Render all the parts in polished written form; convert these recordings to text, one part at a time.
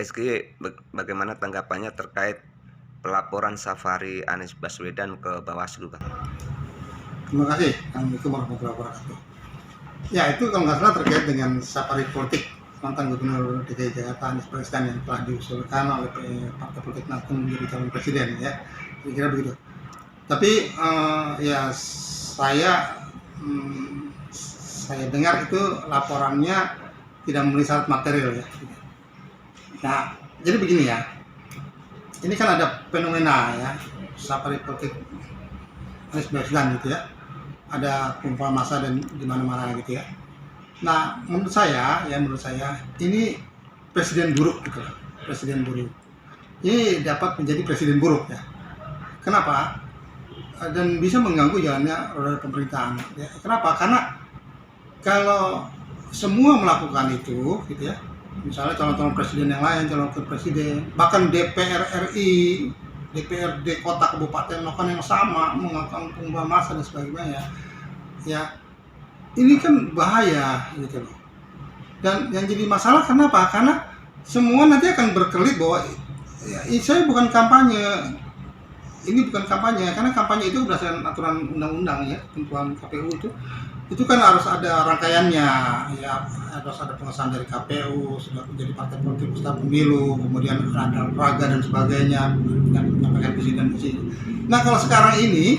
SGY, bagaimana tanggapannya terkait pelaporan safari Anies Baswedan ke Bawaslu, Bang? Terima kasih. Assalamualaikum warahmatullahi wabarakatuh. Ya, itu kalau nggak salah terkait dengan safari politik mantan Gubernur DKI Jakarta Anies Baswedan yang telah diusulkan oleh Partai Politik Nasdem menjadi calon presiden, ya. Kira-kira begitu. Tapi ya saya dengar itu laporannya tidak memenuhi syarat material, ya. Nah, jadi begini ya. Ini kan ada fenomena, ya, safari politik Anies Baswedan gitu ya. Ada kumpulan massa dan di mana-mana gitu ya. Nah, menurut saya ini presiden buruk gitu loh. Presiden buruk. Ini dapat menjadi presiden buruk, ya. Kenapa? Dan bisa mengganggu jalannya roda pemerintahan. Ya. Kenapa? Karena kalau semua melakukan itu gitu ya. Misalnya calon-calon presiden yang lain, calon wakil presiden, bahkan DPR RI, DPRD kota kabupaten melakukan yang sama, melakukan pengumpulan massa dan sebagainya, ya ini kan bahaya gitu loh. Dan yang jadi masalah kenapa? Karena semua nanti akan berkelit bahwa ya, saya bukan kampanye, ini bukan kampanye, karena kampanye itu berdasarkan aturan undang-undang, ya, ketentuan KPU itu kan harus ada rangkaiannya, ya, harus ada pengesahan dari KPU, sudah menjadi partai politik peserta pemilu, kemudian ada raga dan sebagainya, dan menyampaikan visi dan misi. Nah, kalau sekarang ini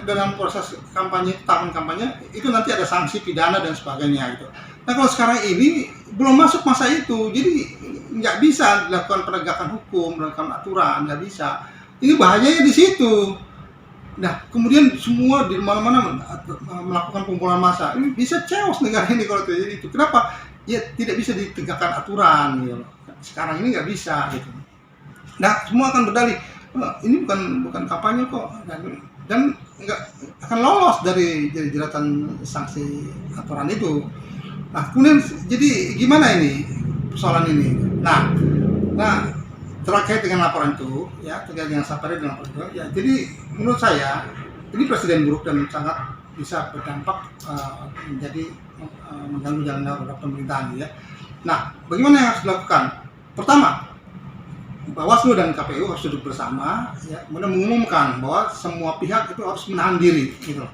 dalam proses kampanye, tahun kampanye itu nanti ada sanksi pidana dan sebagainya gitu. Nah, kalau sekarang ini belum masuk masa itu, jadi nggak bisa dilakukan penegakan hukum, dilakukan aturan, nggak bisa. Ini bahayanya di situ. Nah, kemudian semua di mana-mana melakukan pengumpulan massa. Ini bisa chaos negara ini kalau terjadi itu. Kenapa? Ya tidak bisa ditegakkan aturan gitu. Sekarang ini nggak bisa gitu. Nah, semua akan berdalih, ini bukan kampanye kok, dan nggak akan lolos dari jeratan sanksi aturan itu. Nah, kemudian jadi gimana ini persoalan ini? Nah, terkait dengan laporan itu, ya, terkait dengan safari dan laporan itu, ya, jadi menurut saya ini presiden buruk dan sangat bisa berdampak menjadi mengganggu jalannya roda pemerintahan, ya. Nah, bagaimana yang harus dilakukan? Pertama, Bawaslu dan KPU harus duduk bersama, ya, kemudian mengumumkan bahwa semua pihak itu harus menahan diri, gitu,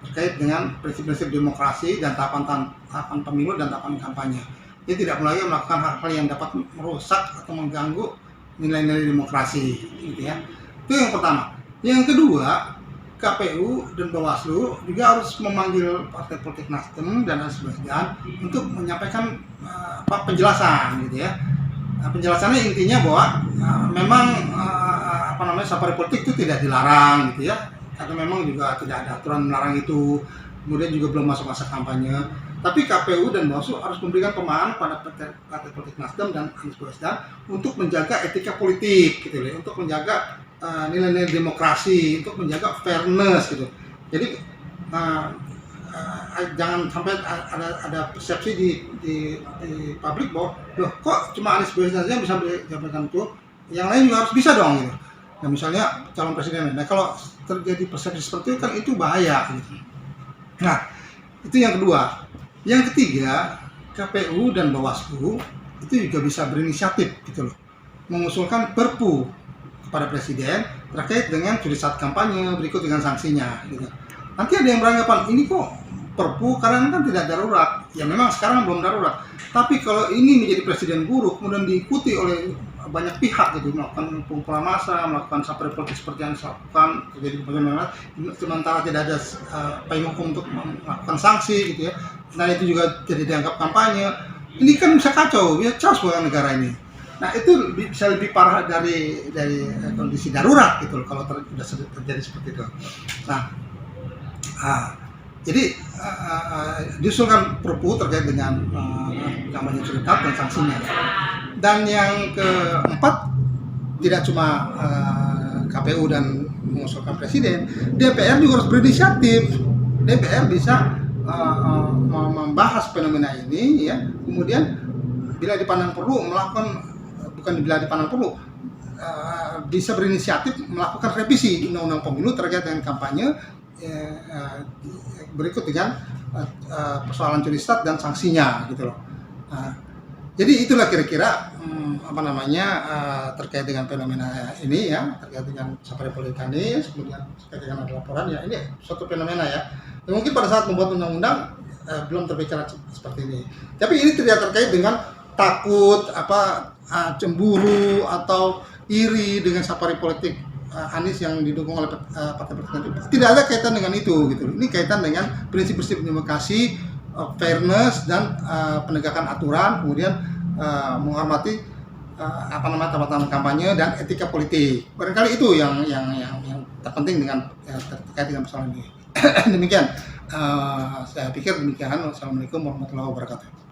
terkait dengan prinsip-prinsip demokrasi dan tahapan pemilu dan tahapan kampanye. Dia tidak lagi melakukan hal-hal yang dapat merusak atau mengganggu nilai-nilai demokrasi, gitu ya. Itu yang pertama. Yang kedua, KPU dan Bawaslu juga harus memanggil partai politik Nasdem dan Anies Baswedan untuk menyampaikan penjelasan, gitu ya. Penjelasannya intinya bahwa memang safari politik itu tidak dilarang, gitu ya. Atau memang juga tidak ada aturan melarang itu. Kemudian juga belum masuk masa kampanye. Tapi KPU dan Bawaslu harus memberikan pemahaman pada partai politik Nasdem dan Anies Baswedan untuk menjaga etika politik, gitu ya, untuk menjaga nilai-nilai demokrasi, untuk menjaga fairness, gitu. Jadi jangan sampai ada persepsi di publik bahwa loh, kok cuma Anies Baswedan saja bisa jabatan itu, yang lain juga harus bisa dong, gitu. Nah, misalnya calon presiden. Nah, kalau terjadi persepsi seperti itu kan itu bahaya, gitu. Nah, itu yang kedua. Yang ketiga, KPU dan Bawaslu itu juga bisa berinisiatif, gitu loh, mengusulkan perpu kepada presiden terkait dengan curi saat kampanye berikut dengan sanksinya, gitu. Nanti ada yang beranggapan ini kok perpu karena kan tidak darurat. Ya memang sekarang belum darurat. Tapi kalau ini menjadi presiden buruk kemudian diikuti oleh banyak pihak, gitu, melakukan pengumpulan massa, melakukan safari politik seperti yang dilakukan terjadi bagaimana, sementara tidak ada payung hukum untuk melakukan sanksi, gitu ya. Nah, itu juga jadi dianggap kampanye. Ini kan bisa kacau, ya, chaos buat negara ini. Nah, itu bisa lebih parah dari kondisi darurat, gitu loh, kalau sudah terjadi seperti itu. Nah, jadi diusulkan perpu terkait dengan kampanye cerita dan sanksinya. Dan yang keempat, tidak cuma KPU dan mengusulkan presiden, DPR juga harus berinisiatif. DPR bisa membahas fenomena ini, ya, kemudian bila dipandang perlu bisa berinisiatif melakukan revisi undang-undang pemilu terkait dengan kampanye berikut dengan persoalan curi stat dan sanksinya, gitu loh. Jadi itulah kira-kira terkait dengan fenomena ini ya, terkait dengan safari politik Anies, kemudian terkait dengan ada laporan ya, ini suatu fenomena ya. Mungkin pada saat membuat undang-undang belum terbicara seperti ini. Tapi ini tidak terkait dengan takut cemburu atau iri dengan safari politik Anies yang didukung oleh partai politik. Tidak ada kaitan dengan itu gitu. Ini kaitan dengan prinsip-prinsip demokrasi, fairness dan penegakan aturan, kemudian menghormati tahapan kampanye dan etika politik. Barangkali itu yang terpenting dengan terkait dengan persoalan ini. Demikian, saya pikir demikian. Wassalamualaikum warahmatullahi wabarakatuh.